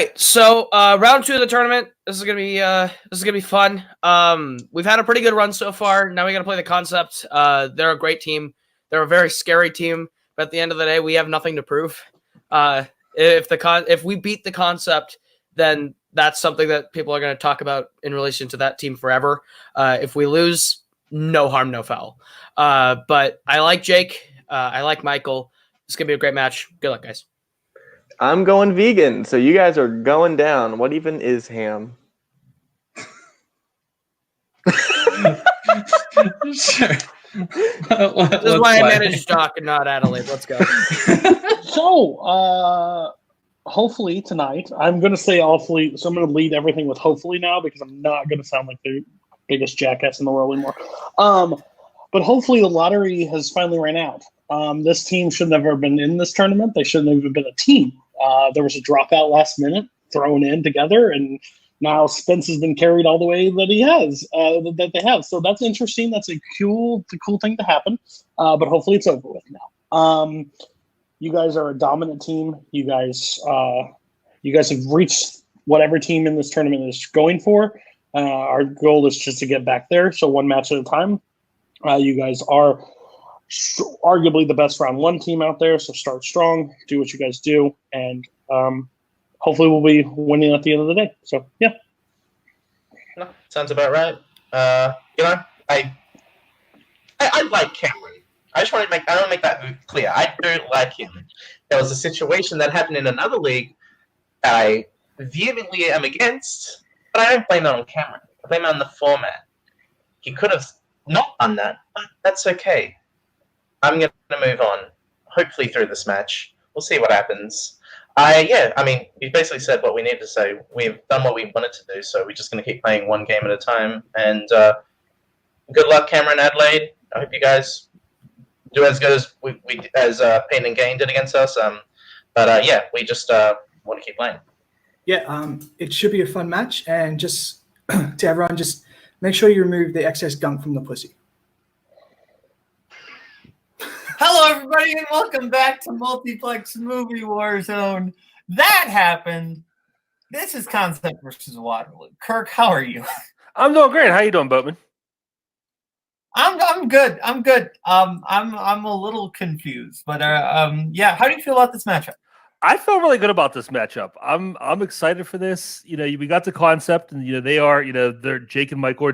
right, so round 2 of the tournament. This is gonna be fun. We've had a pretty good run so far. Now we got to play the Concept. They're a great team. They're a very scary team, but at the end of the day, we have nothing to prove. If we beat the Concept, then that's something that people are going to talk about in relation to that team forever. If we lose, no harm, no foul. But I like Jake. I like Michael. It's gonna be a great match. Good luck, guys. I'm going vegan, so you guys are going down. What even is ham? Sure. This is why I managed Doc and not Adelaide. Let's go. So, hopefully tonight, I'm going to say hopefully, so I'm going to lead everything with hopefully now because I'm not going to sound like the biggest jackass in the world anymore. But hopefully the lottery has finally ran out. This team should never have been in this tournament. They shouldn't have even been a team. There was a dropout last minute thrown in together, and now Spence has been carried all the way that he has, that they have. So that's interesting. That's a cool thing to happen. But hopefully it's over with now. You guys are a dominant team. You guys have reached what every team in this tournament is going for. Our goal is just to get back there. So one match at a time. You guys are arguably the best round 1 team out there. So start strong, do what you guys do, and hopefully we'll be winning at the end of the day. So yeah. No, sounds about right. I like Cameron. I want to make that clear. I do like him. There was a situation that happened in another league that I vehemently am against, but I don't blame that on Cameron. I blame it on the format. He could have not done that, but that's okay. I'm going to move on, hopefully through this match. We'll see what happens. You basically said what we needed to say. We've done what we wanted to do, so we're just going to keep playing one game at a time. And good luck, Cameron, Adelaide. I hope you guys do as good as Pain and Gain did against us. We just want to keep playing. Yeah, it should be a fun match. And just to everyone, just make sure you remove the excess gunk from the pussy. Hello, everybody, and welcome back to Multiplex Movie Warzone. That happened. This is Concept versus Waterloo. Kirk, how are you? I'm doing great. How you doing, Boatman? I'm good. I'm good. I'm a little confused, but how do you feel about this matchup? I feel really good about this matchup. I'm excited for this. We got the Concept, and they are, they're Jake and Michael.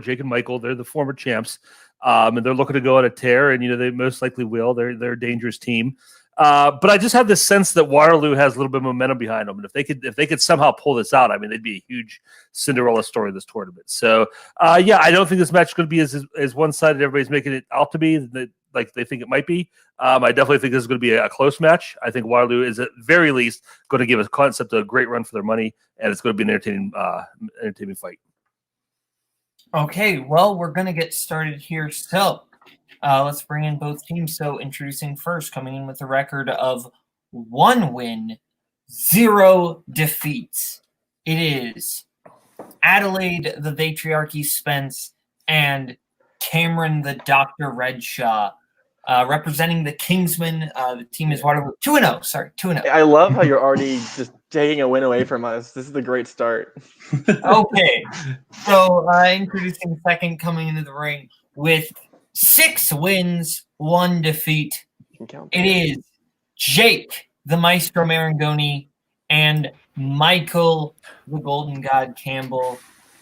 They're the former champs. And they're looking to go on a tear, and they most likely will. They're a dangerous team, but I just have this sense that Waterloo has a little bit of momentum behind them, and if they could somehow pull this out, I mean, they'd be a huge Cinderella story of this tournament. So, I don't think this match is going to be as one-sided. Everybody's making it out to be like they think it might be. I definitely think this is going to be a close match. I think Waterloo is at very least going to give a Concept a great run for their money, and it's going to be an entertaining fight. Okay, well, we're going to get started here. So let's bring in both teams. So introducing first, coming in with a record of 1 win, 0 defeats. It is Adelaide, the Vatriarchy Spence, and Cameron, the Dr. Redshaw. Representing the Kingsmen, the team is Waterloo 2-0. Sorry, 2-0. I love how you're already just taking a win away from us. This is a great start. Okay, so introducing second, coming into the ring with 6 wins, 1 defeat. It is Jake, the Maestro Marangoni, and Michael, the Golden God Campbell.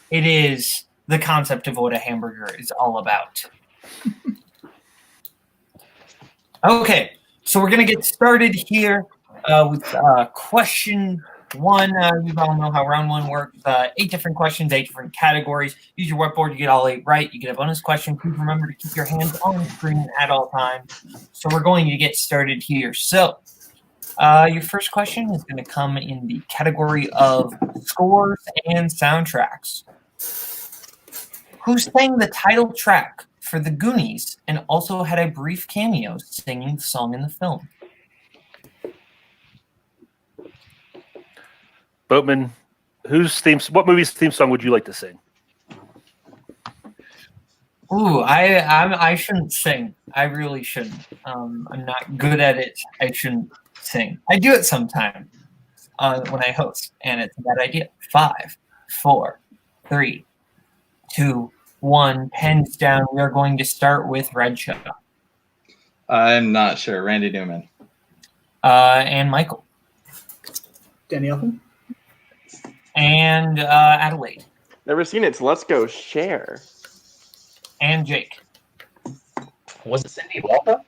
It is the concept of what a hamburger is all about. Okay, so we're going to get started here with question 1. You all know how round 1 works. 8 different questions, 8 different categories. Use your whiteboard. You get all 8 right. You get a bonus question. Please remember to keep your hands on the screen at all times. So we're going to get started here. So your first question is going to come in the category of scores and soundtracks. Who sang the title track for the Goonies and also had a brief cameo singing the song in the film? Boatman, what movie's theme song would you like to sing? Ooh, I shouldn't sing. I really shouldn't. I'm not good at it. I shouldn't sing. I do it sometimes. when I host, and it's a bad idea. 5, 4, 3, 2, 1. Pens down. We are going to start with Red Show. I'm not sure. Randy Newman. And Michael. Danny Elfman. And Adelaide. Never seen it, so let's go share. And Jake. Was it Cindy Lauper?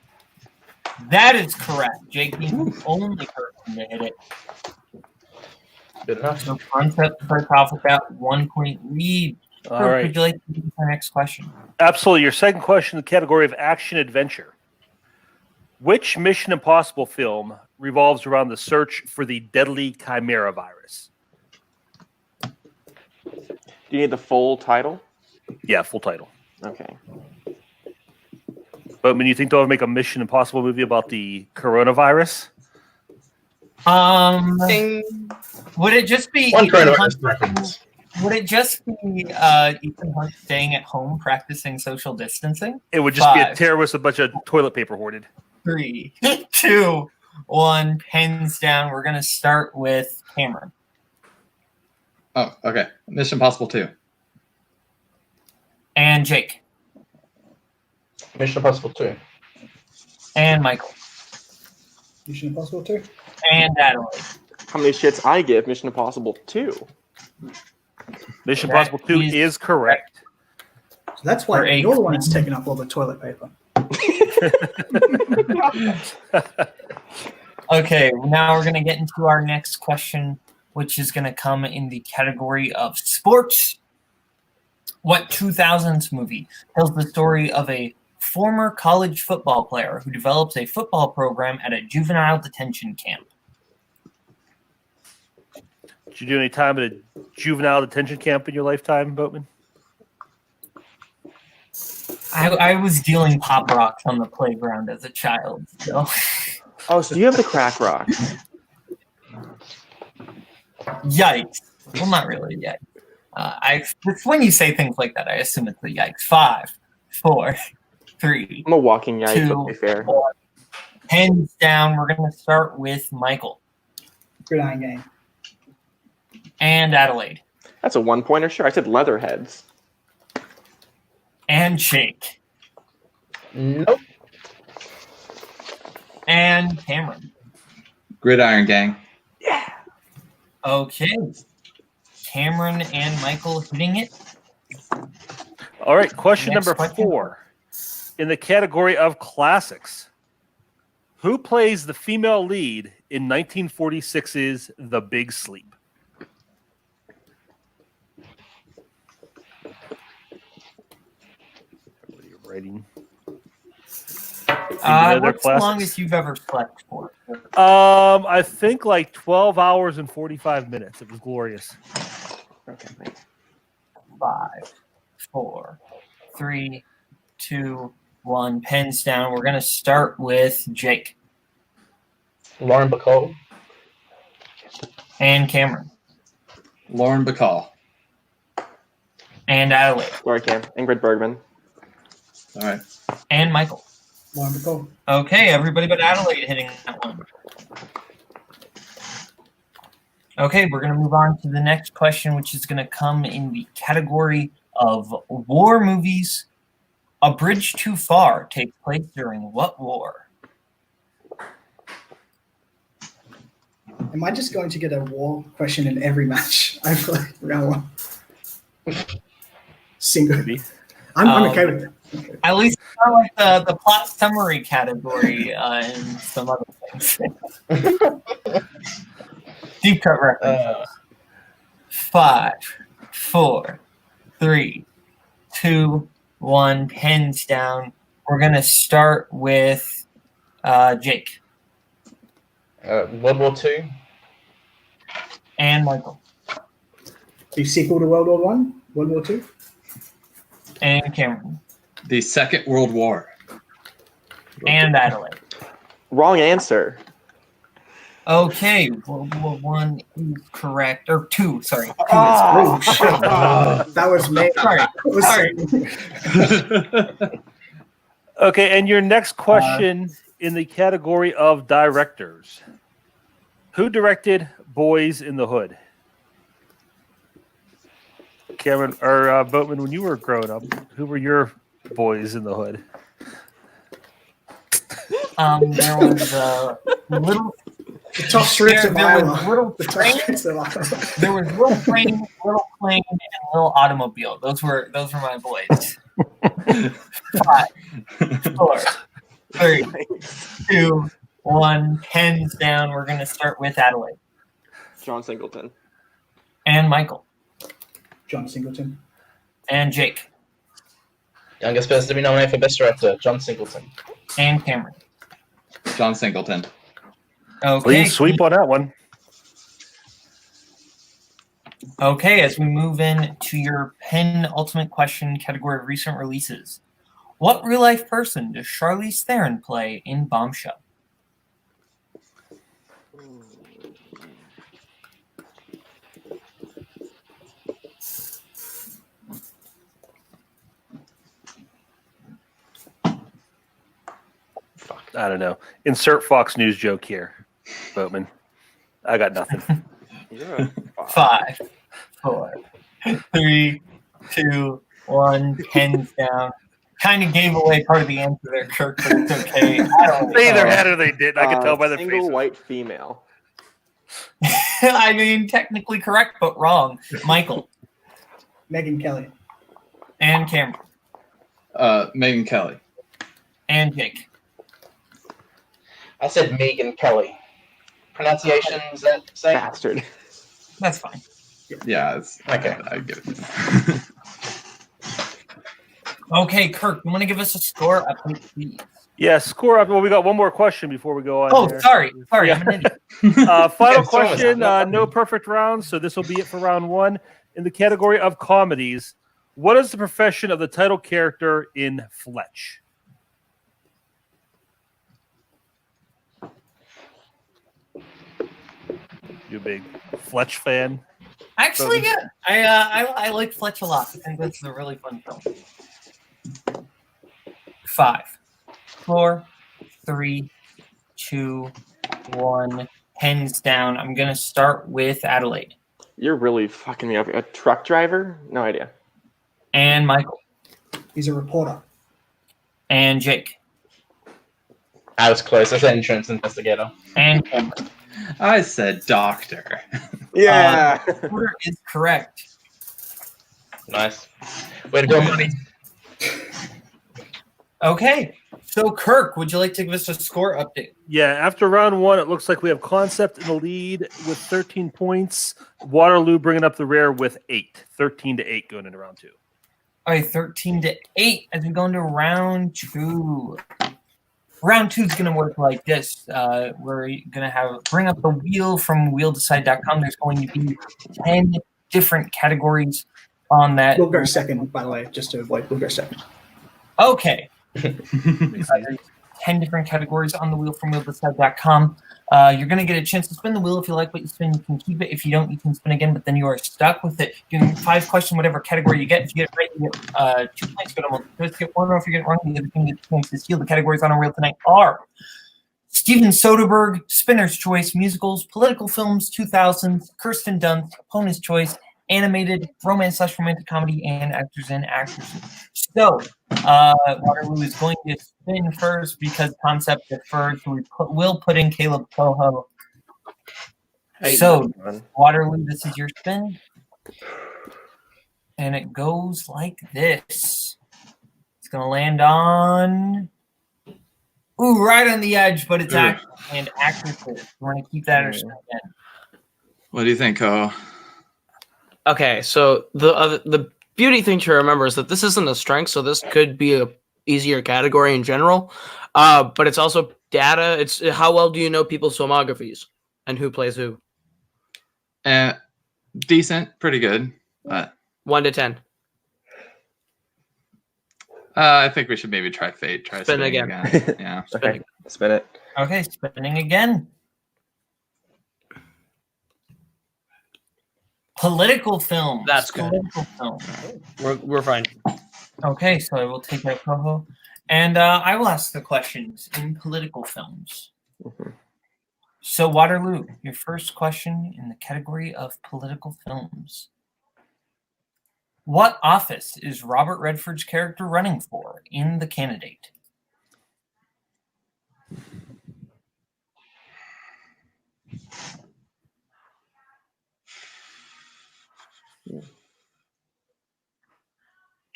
That is correct. Jake being the only person to hit it. Good enough. So concept starts off with that 1 point lead. All Kirk, right. would you like to do our next question? Absolutely. Your second question in the category of action adventure. Which Mission Impossible film revolves around the search for the deadly Chimera virus? Do you need the full title? Yeah, full title. Okay. But when you think they'll make a Mission Impossible movie about the coronavirus? Ding. Would it just be One Ethan coronavirus Hunt, reference. would it just be Ethan Hunt staying at home practicing social distancing? It would just be a 5, terror with a bunch of toilet paper hoarded. 3, 2, 1. Pens down. We're gonna start with Cameron. Oh, okay. Mission Impossible 2. And Jake. Mission Impossible 2. And Michael. Mission Impossible 2. And Adelaide. How many shits I give Mission Impossible 2? Mission That Impossible 2 is is correct. So that's For why a- you're the one that's taking up all the toilet paper. Okay, now we're going to get into our next question, which is going to come in the category of sports. What 2000s movie tells the story of a former college football player who develops a football program at a juvenile detention camp? Did you do any time at a juvenile detention camp in your lifetime, Boatman? I was dealing pop rocks on the playground as a child. So. Oh, so you have the crack rock. Yikes. Well, not really yet. It's when you say things like that, I assume it's a yikes. 5, 4, 3, I'm a walking yikes, 2, to be fair. 1. Hands down. We're going to start with Michael Gridiron game. and Adelaide That's a one-pointer, sure. I said Leatherheads. and Jake Nope. and Cameron. Gridiron Gang. Okay. Cameron and Michael hitting it. All right, question Next number question. 4. In the category of classics, who plays the female lead in 1946's The Big Sleep? What are you writing? Other What's the classics? longest you've ever slept for? I think like 12 hours and 45 minutes. It was glorious. Okay, thanks. 5, 4, 3, 2, 1. Pens down. We're going to start with Jake Lauren Bacall. and Cameron Lauren Bacall. and Adelaide Sorry, Cam. Ingrid Bergman. All right. and Michael. Wonderful. Okay, everybody but Adelaide hitting that one. Okay, we're going to move on to the next question, which is going to come in the category of war movies. A Bridge Too Far takes place during what war? Am I just going to get a war question in every match I play round one? Single. Maybe. I'm okay with it. At least not like the plot summary category and some other things. Deep cut references. 5, 4, 3, 2, 1. Pens down. We're going to start with Jake World War II. and Michael The sequel to World War One, World War Two. and Cameron The Second World War. and Adelaide. Wrong answer. Okay, World War One is correct. Or 2, sorry. 2 is Oh, shit. That was me. Sorry. Sorry. Okay, and your next question in the category of directors. Who directed boys in the hood? Cameron or Boatman, when you were growing up, who were your boys in the hood? There was little. The top streets of There was Iowa. little The top train. streets of Iowa. There was little train, little plane, and little automobile. Those were my boys. 5, 4, 3, 2, 1. Hands down. We're gonna start with Adelaide John Singleton. and Michael John Singleton. and Jake Youngest person to be nominated for Best Director, John Singleton. and Cameron. John Singleton. Okay. Clean sweep on that one. Okay, as we move in to your penultimate question category of recent releases, what real life person does Charlize Theron play in Bombshell? I don't know. Insert Fox News joke here, Boatman. I got nothing. You're a 5, 4, 3, 2, 1. Hands down. Kind of gave away part of the answer there, Kirk, but it's okay. I don't They either know. had it or they didn't. I could tell by their single faces. white female. I mean, technically correct, but wrong. Michael Megyn Kelly. and Cameron Megan Kelly. and Jake. I said Megan Kelly. Pronunciation, is that same? Bastard. That's fine. Yeah, it's Okay. I get it. Okay, Kirk, you want to give us a score update, please? Yeah, score up. Well, we got one more question before we go on. Oh, here. sorry. Yeah. I'm an idiot. Final It's almost question. not- No perfect rounds, so this will be it for round one. In the category of comedies, what is the profession of the title character in Fletch? You a big Fletch fan? Actually, yeah. I like Fletch a lot. I think that's a really fun film. 5, 4, 3, 2, 1. Hands down. I'm gonna start with Adelaide You're really fucking me up. A truck driver? No idea. and Michael He's a reporter. and Jake I was close. I said insurance investigator. and Cameron. I said doctor. Yeah. Order is correct. Nice. Way to go, buddy. Okay. So, Kirk, would you like to give us a score update? Yeah, after round one, it looks like we have Concept in the lead with 13 points. Waterloo bringing up the rear with 8. 13-8 going into round two. All right, 13-8 as we go into round 2. Round 2 is going to work like this. We're going to bring up the wheel from wheeldecide.com. There's going to be 10 different categories on that. We'll go second, by the way, just to avoid. We'll go second. Okay. 10 different categories on the wheel from wheeldecide.com. You're going to get a chance to spin the wheel. If you like what you spin, you can keep it. If you don't, you can spin again, but then you are stuck with it. You can 5 question whatever category you get. If you get it right, you get 2 points. Go to multiple choice, get 1, or if you get it wrong, you get 2 points to steal. The categories on our wheel tonight are Steven Soderbergh, Spinner's Choice, Musicals, Political Films, 2000s, Kirsten Dunst, Opponent's Choice, Animated, Romance/Romantic Comedy, and Actors and Actresses. So, Waterloo is going to spin first because Concept deferred, so we'll put in Kaleb Koho. So, Waterloo, this is your spin. And it goes like this. It's going to land on... Ooh, right on the edge, but it's actors and actresses. You want to keep that or spin again? What do you think, Koho? Okay, so the beauty thing to remember is that this isn't a strength, so this could be a easier category in general. But it's also data. It's how well do you know people's filmographies and who plays who? Decent, pretty good. But 1 to 10. I think we should maybe try Fate. Try Spin spinning again. Yeah. Okay, spin it. Okay, spinning again. Political films. That's good. Political films. We're fine. Okay, so I will take that Koho. And I will ask the questions in political films. Mhm. So, Waterloo, your first question in the category of political films. What office is Robert Redford's character running for in The Candidate?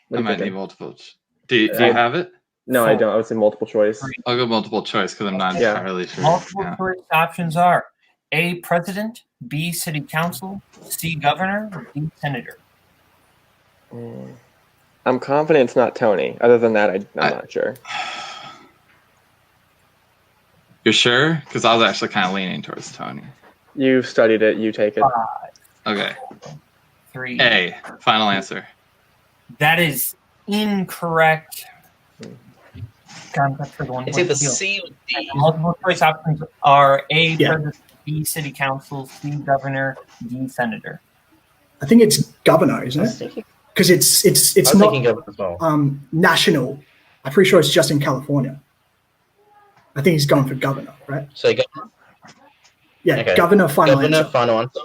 What I are you might need thinking? multiple. Do you have it? No, I don't. I would say multiple choice. I'll go multiple choice because I'm not Yeah. entirely sure. Multiple Yeah. choice options are A, president, B, city council, C, governor, or D, senator. I'm confident it's not Tony. Other than that, I'm not sure. You're sure? Because I was actually kind of leaning towards Tony. You've studied it. You take it. Okay. 3. A. Final answer. That is incorrect. Concept for the one It's point either steal. C or D. Multiple choice options are A, Yeah. president, B, city council, C, governor, D, senator. I think it's governor, I isn't was it? thinking, Because it's I was not thinking of it as well. national. I'm pretty sure it's just in California. I think he's going for governor, right? So you got Yeah, Okay. governor. Final governor, answer. final answer.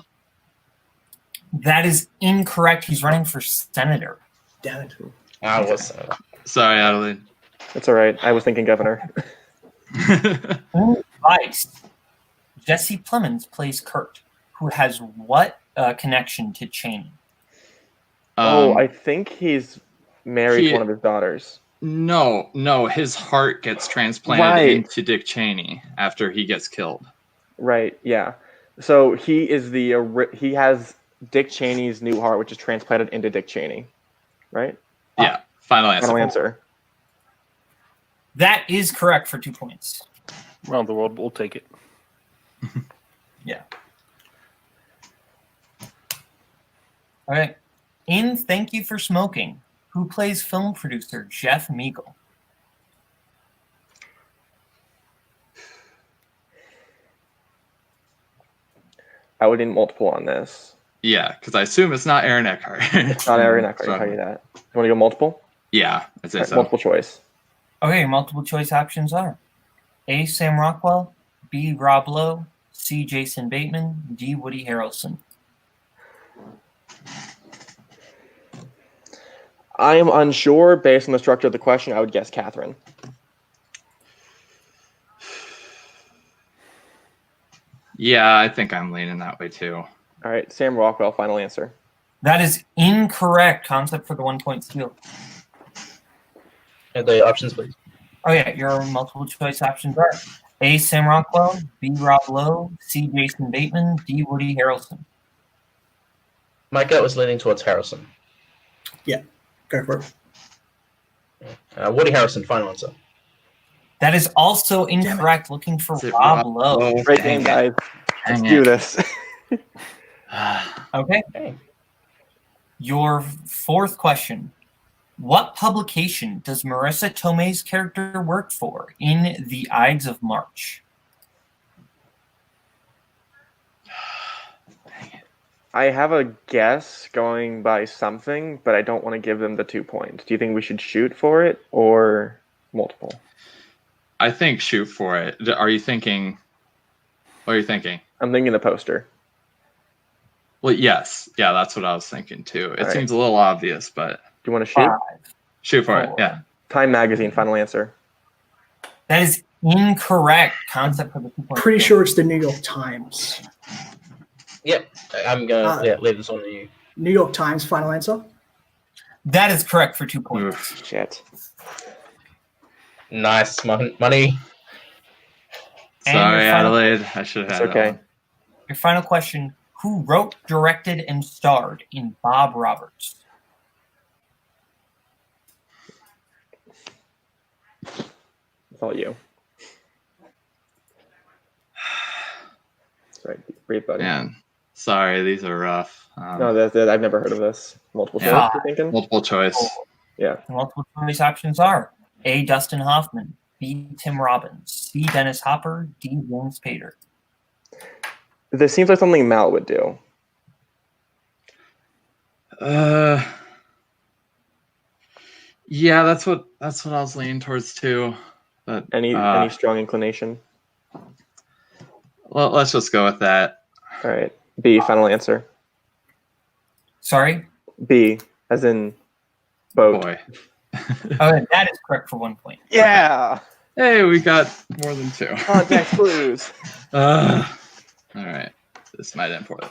That is incorrect. He's running for senator. Damn it. I was. Sorry, Adelaide. That's all right. I was thinking governor. In Vice, Jesse Plemons plays Kurt, who has what connection to Cheney? I think he's married he- to one of his daughters. No. His heart gets transplanted Right. into Dick Cheney after he gets killed. Right. Yeah. So he is he has Dick Cheney's new heart, which is transplanted into Dick Cheney. Right. Yeah. Final answer. Final answer. That is correct for 2 points. Around the world, we'll take it. Yeah. All right. In Thank You for Smoking, who plays film producer Jeff Meagle? I would need multiple on this. Yeah, because I assume it's not Aaron Eckhart. It's not Aaron Eckhart. I can tell you that. You want to go multiple? Yeah, I'd say All right, so. multiple choice. Okay, your multiple choice options are A, Sam Rockwell, B, Rob Lowe, C, Jason Bateman, D, Woody Harrelson. I am unsure based on the structure of the question. I would guess Catherine. Yeah, I think I'm leaning that way too. All right, Sam Rockwell. Final answer. That is incorrect. Concept for the 1 point steal. The options, please. Oh yeah, your multiple choice options are A, Sam Rockwell, B, Rob Lowe, C, Jason Bateman, D, Woody Harrelson. My gut was leaning towards Harrison. Go for it. Woody Harrison, final answer. That is also incorrect. Looking for Is it Rob Rob Lowe. Lowe? Great Dang game, it. guys. Dang Let's do it. this. Okay. Okay. Your fourth question. What publication does Marissa Tomei's character work for in The Ides of March? I have a guess going by something, but I don't want to give them the 2 points. Do you think we should shoot for it or multiple? I think shoot for it. Are you thinking? What are you thinking? I'm thinking the poster. Well, yes. Yeah, that's what I was thinking too. It All right. seems a little obvious, but Do you want to shoot? 5. shoot for it. Four. Yeah. Time Magazine. Final answer. That is incorrect. Concept for the 2 points. Pretty sure it's the New York Times. Yep. I'm going to leave this on to you. New York Times. Final answer. That is correct for 2 points. Oof. Shit. Nice money. And Sorry, your final- Adelaide. I should have It's had okay. that one. Your final question. Who wrote, directed, and starred in Bob Roberts? It's all you. Sorry, breathe, buddy. Man, sorry, these are rough. No, I've never heard of this. Multiple choice. Yeah. You thinking? Multiple choice. Yeah. The multiple choice options are A, Dustin Hoffman, B, Tim Robbins, C, Dennis Hopper, D, James Spader. This seems like something Mal would do. Yeah, that's what I was leaning towards too. But Any strong inclination? Well, let's just go with that. All right. B, final answer. Sorry. B, as in boat. Boy. Oh, that is correct for 1 point. Yeah. Hey, we got more than 2. Context clues. All right. This might end poorly.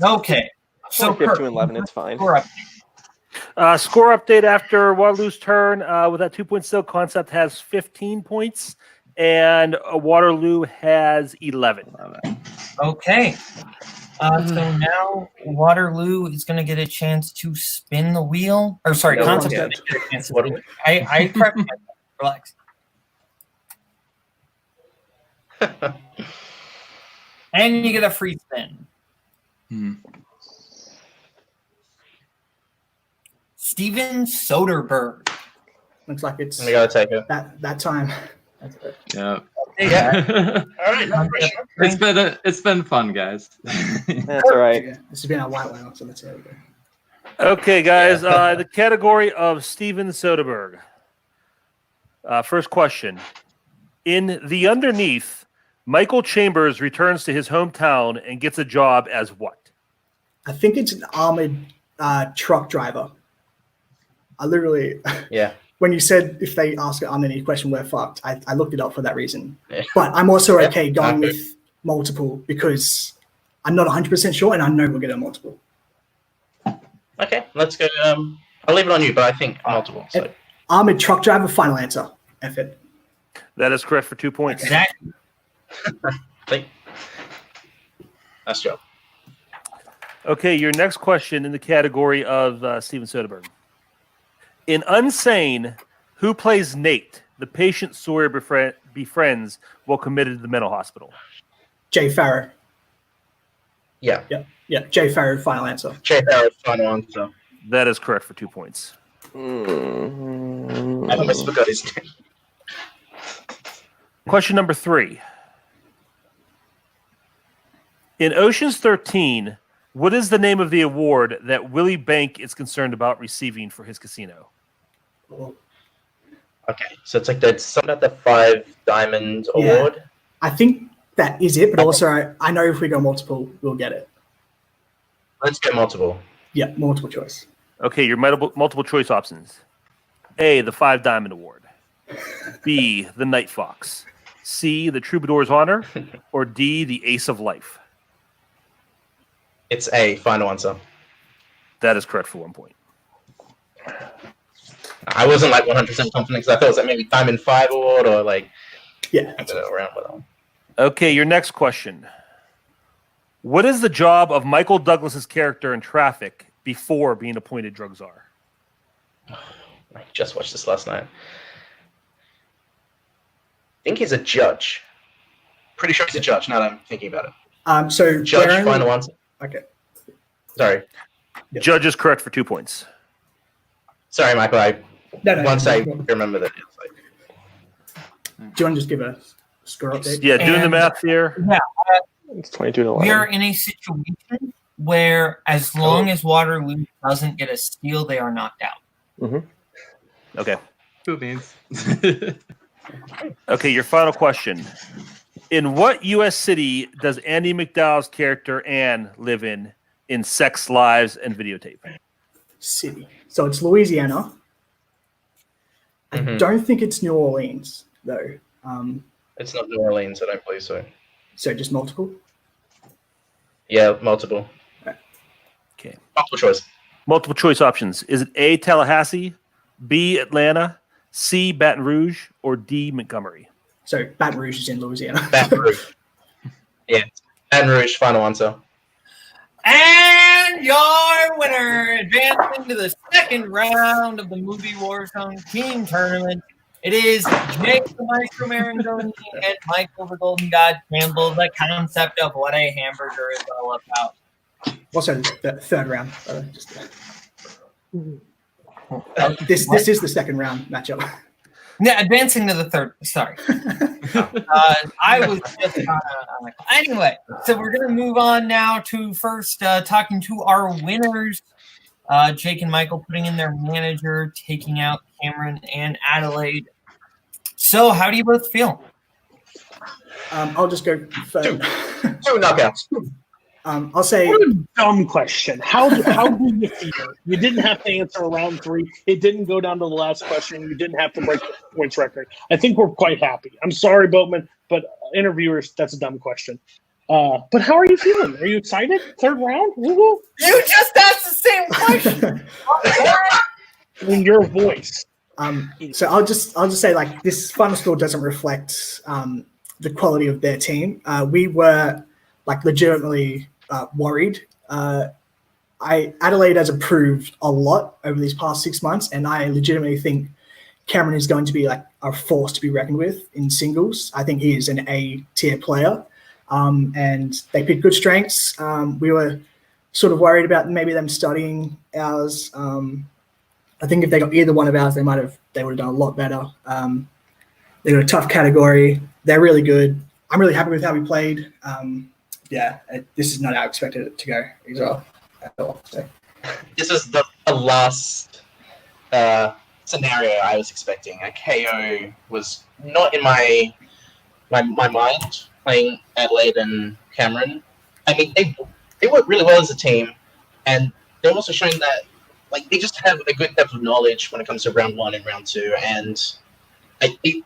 Okay. So, Get Kirk, to 11. It's fine. score update. Score update after Waterloo's turn. With that 2 point still, Concept has 15 points, and Waterloo has 11. Okay. So now Waterloo is going to get a chance to spin the wheel. Or sorry, No, Concept. yeah. Is gonna get a chance to spin it. I correct myself. Relax. And you get a free spin. Steven Soderbergh. Looks like it's We gotta take it. that time. Yeah. Yeah. All right. No pressure. It's been fun, guys. That's all right. Yeah, this has been our white whale, so let's see how we go. Okay, guys. The category of Steven Soderbergh. First question. In The Underneath, Michael Chambers returns to his hometown and gets a job as what? I think it's an armored truck driver. I literally, Yeah. when you said if they ask an underneath question, we're fucked, I looked it up for that reason. Yeah. But I'm also Yeah, okay going okay. with multiple because I'm not 100% sure and I know we'll get a multiple. Okay. Let's go. I'll leave it on you, but I think multiple. So. Armored truck driver, final answer. F it. That is correct for 2 points. Exactly. Nice job. Okay, your next question in the category of Steven Soderbergh. In Unsane, who plays Nate, the patient Sawyer befriends while committed to the mental hospital? Jay Farrow. Yeah. Yeah, Jay Farrow, final answer. Jay Farrow, final answer. That is correct for 2 points. I almost forgot his name. Question number 3. In Ocean's 13, what is the name of the award that Willie Bank is concerned about receiving for his casino? Okay, so it's like that something at the 5 Diamond Yeah. Award. I think that is it, but also I know if we go multiple, we'll get it. Let's get multiple. Yeah, multiple choice. Okay, your multiple choice options. A, the 5 Diamond Award. B, the Night Fox. C, the Troubadour's Honor. Or D, the Ace of Life. It's A, final answer. That is correct for 1 point. I wasn't like 100% confident because I thought it was like maybe Diamond 5 Award or like Yeah. I don't know, around with that one. Okay, your next question. What is the job of Michael Douglas's character in Traffic before being appointed drug czar? I just watched this last night. I think he's a judge. Pretty sure he's a judge now that I'm thinking about it. So Judge, we're only- final answer. Okay. Sorry. Judge is correct for 2 points. Sorry, Michael. No, Once I do remember that. It's like, you want to just give a score update? Yeah, doing the And- math here. It's 22 to 11. We are in a situation where as long as Waterloo doesn't get a steal, they are knocked out. Okay. Cool beans. Okay, your final question. In what U.S. city does Andy McDowell's character Anne live in Sex, Lives, and Videotape? City. So it's Louisiana. I don't think it's New Orleans, though. it's not New Orleans, I don't believe so. So just multiple? Yeah, multiple. Okay. Multiple choice. Multiple choice options. Is it A, Tallahassee, B, Atlanta, C, Baton Rouge, or D, Montgomery? So Baton Rouge is in Louisiana. Baton Rouge. Yeah. Baton Rouge, final answer. And your winner, advancing to the second round of the Movie Warzone Team Tournament, it is Jake the Maestro Marangoni and Michael the Golden God Campbell. The concept of what a hamburger is all about. Also, the third round. This is the second round matchup. Yeah, advancing to the third. Sorry. I was just on a... Anyway, so we're going to move on now to first talking to our winners. Jake and Michael putting in their manager, taking out Cameron and Adelaide. So how do you both feel? I'll just go first. Two knockouts. I'll say What a dumb question. How do you feel? You didn't have to answer round 3. It didn't go down to the last question. You didn't have to break the points record. I think we're quite happy. I'm sorry, Boatman, but interviewers, that's a dumb question. But how are you feeling? Are you excited? 3rd round? Woo-hoo. You just asked the same question. In your voice. So I'll just say, like, this final score doesn't reflect the quality of their team. We were, like, legitimately worried. Adelaide has improved a lot over these past 6 months, and I legitimately think Cameron is going to be, like, a force to be reckoned with in singles. I think he is an A-tier player, and they picked good strengths. We were sort of worried about maybe them studying ours. I think if they got either one of ours, they would have done a lot better. They got a tough category. They're really good. I'm really happy with how we played. This is not how I expected it to go as well. At all, so. This is the last scenario I was expecting. A KO was not in my mind, playing Adelaide and Cameron. I mean, they work really well as a team, and they're also showing that, like, they just have a good depth of knowledge when it comes to round 1 and round 2, and they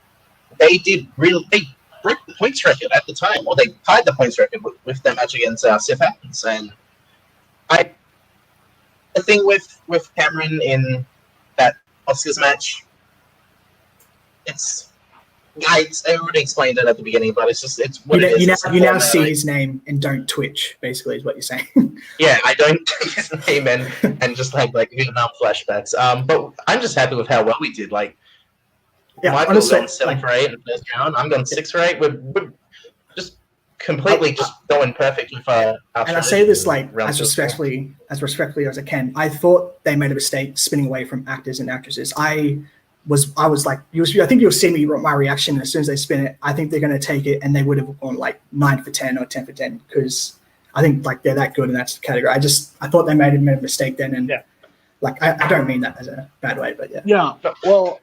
broke the points record at the time, or they tied the points record with their match against Sif Athens. And the thing with Cameron in that Oscars match, I already explained it at the beginning, but it's what it is. You now see his name and don't twitch, basically, is what you're saying. Yeah, I don't see his name and just like Vietnam flashbacks. But I'm just happy with how well we did. Like, Michael's gone 7 for 8 in the first round. I'm going 6 for 8. We're just completely just going perfect with our and I say this, like, as respectfully as I can. I thought they made a mistake spinning away from actors and actresses. I was like, I think you'll see my reaction as soon as they spin it. I think they're going to take it, and they would have gone like 9 for 10 or 10 for 10 because I think, like, they're that good in that category. I thought they made a mistake then, and like I don't mean that as a bad way, but yeah. Yeah. Well,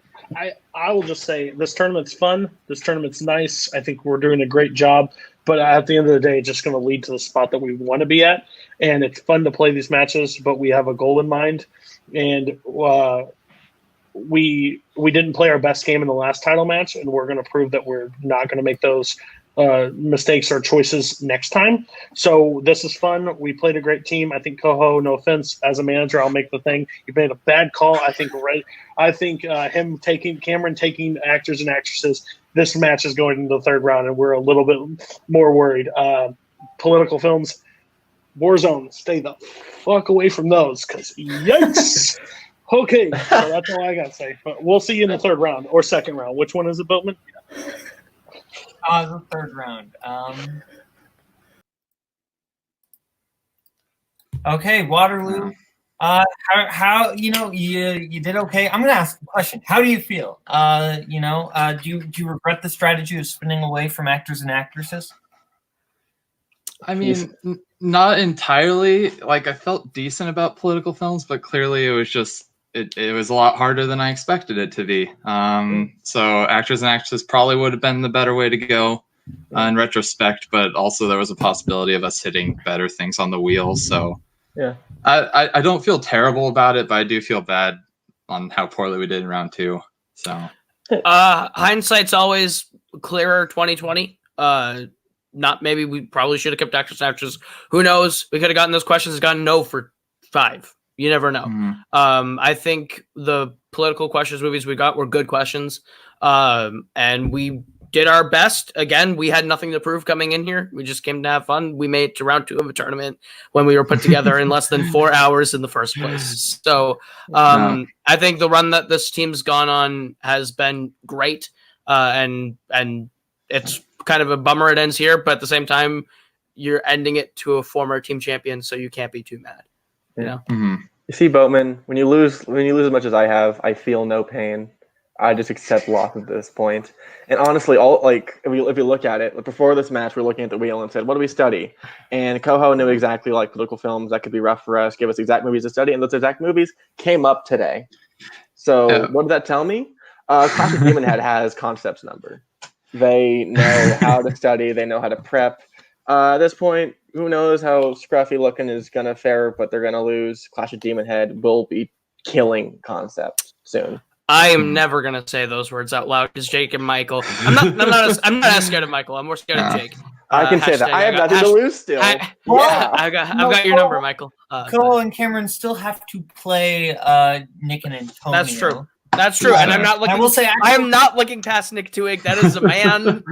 I will just say this tournament's fun. This tournament's nice. I think we're doing a great job. But at the end of the day, it's just going to lead to the spot that we want to be at. And it's fun to play these matches, but we have a goal in mind. And we didn't play our best game in the last title match, and we're going to prove that we're not going to make those mistakes or choices next time. So this is fun. We played a great team. I think Koho, no offense, as a manager, I'll make the thing. You made a bad call. I think Cameron taking actors and actresses. This match is going into the 3rd round, and we're a little bit more worried. Political films, Warzone, stay the fuck away from those, because yikes. Okay, so that's all I got to say. But we'll see you in the 3rd round or 2nd round. Which one is it, Boatman? The 3rd round. Okay, Waterloo. How you did okay. I'm gonna ask a question. How do you feel? Do you regret the strategy of spinning away from actors and actresses? I mean, not entirely. Like, I felt decent about political films, but clearly it was just it was a lot harder than I expected it to be. So actors and actresses probably would have been the better way to go in retrospect, but also there was a possibility of us hitting better things on the wheel. So yeah, I don't feel terrible about it, but I do feel bad on how poorly we did in round 2. So hindsight's always clearer 2020. Maybe we probably should have kept actors and actresses. Who knows? We could have gotten those questions and gotten no for 5. You never know. Mm-hmm. I think the political questions movies we got were good questions. And we did our best. Again, we had nothing to prove coming in here. We just came to have fun. We made it to round 2 of a tournament when we were put together in less than 4 hours in the first place. So I think the run that this team's gone on has been great. And it's kind of a bummer it ends here, but at the same time, you're ending it to a former team champion, so you can't be too mad. You know? Mm-hmm. You see, Boatman, when you lose as much as I have, I feel no pain. I just accept loss at this point. And honestly, if you look at it, before this match, we're looking at the wheel and said, what do we study? And Koho knew exactly, like, political films that could be rough for us, give us exact movies to study, and those exact movies came up today. So what did that tell me? Classic Demon Head has concepts number. They know how to study. They know how to prep. At this point, who knows how scruffy looking is going to fare, but they're going to lose. Clash of Demon Head will be killing Concept soon. I am never gonna say those words out loud because Jake and Michael. I'm not as scared of Michael. I'm more scared of Jake. I can say that. I have nothing to lose still. I've got your number, Michael. Cole and Cameron still have to play Nick and Antonio. That's true. That's true, and I'm not looking. I will say, I am not looking past Nick Tuig. That is a man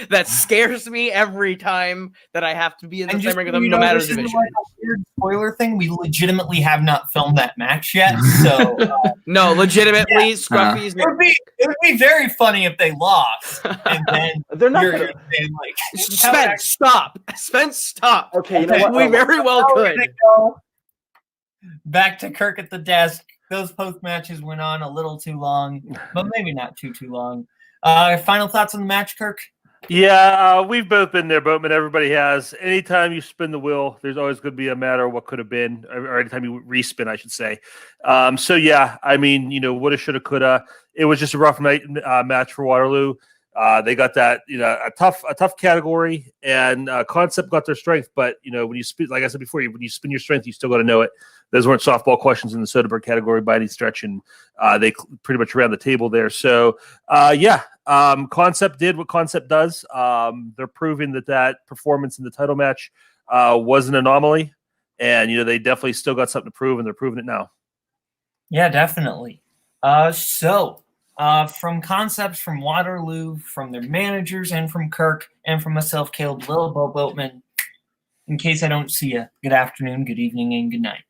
that scares me every time that I have to be in the same ring with him, no matter the division. Like a weird spoiler thing. We legitimately have not filmed that match yet, so no, legitimately, Scruffy's. It would be very funny if they lost, and then they're not gonna saying like Spence, stop. Spence, stop. Okay, you know what? We very well could. Go back to Kirk at the desk. Those post matches went on a little too long, but maybe not too long. Final thoughts on the match, Kirk? Yeah, we've both been there, Boatman. Everybody has. Anytime you spin the wheel, there's always going to be a matter of what could have been, or anytime you respin, I should say. So yeah, I mean, woulda, shoulda, coulda. It was just a rough match for Waterloo. They got that, a tough category, and Concept got their strength. But when you spin, like I said before, when you spin your strength, you still got to know it. Those weren't softball questions in the Soderbergh category by any stretch, and they pretty much ran the table there. So Concept did what Concept does. They're proving that performance in the title match was an anomaly, and they definitely still got something to prove, and they're proving it now. Yeah, definitely. From Concepts, from Waterloo, from their managers, and from Kirk, and from myself, Caleb Boatman, in case I don't see you, good afternoon, good evening, and good night.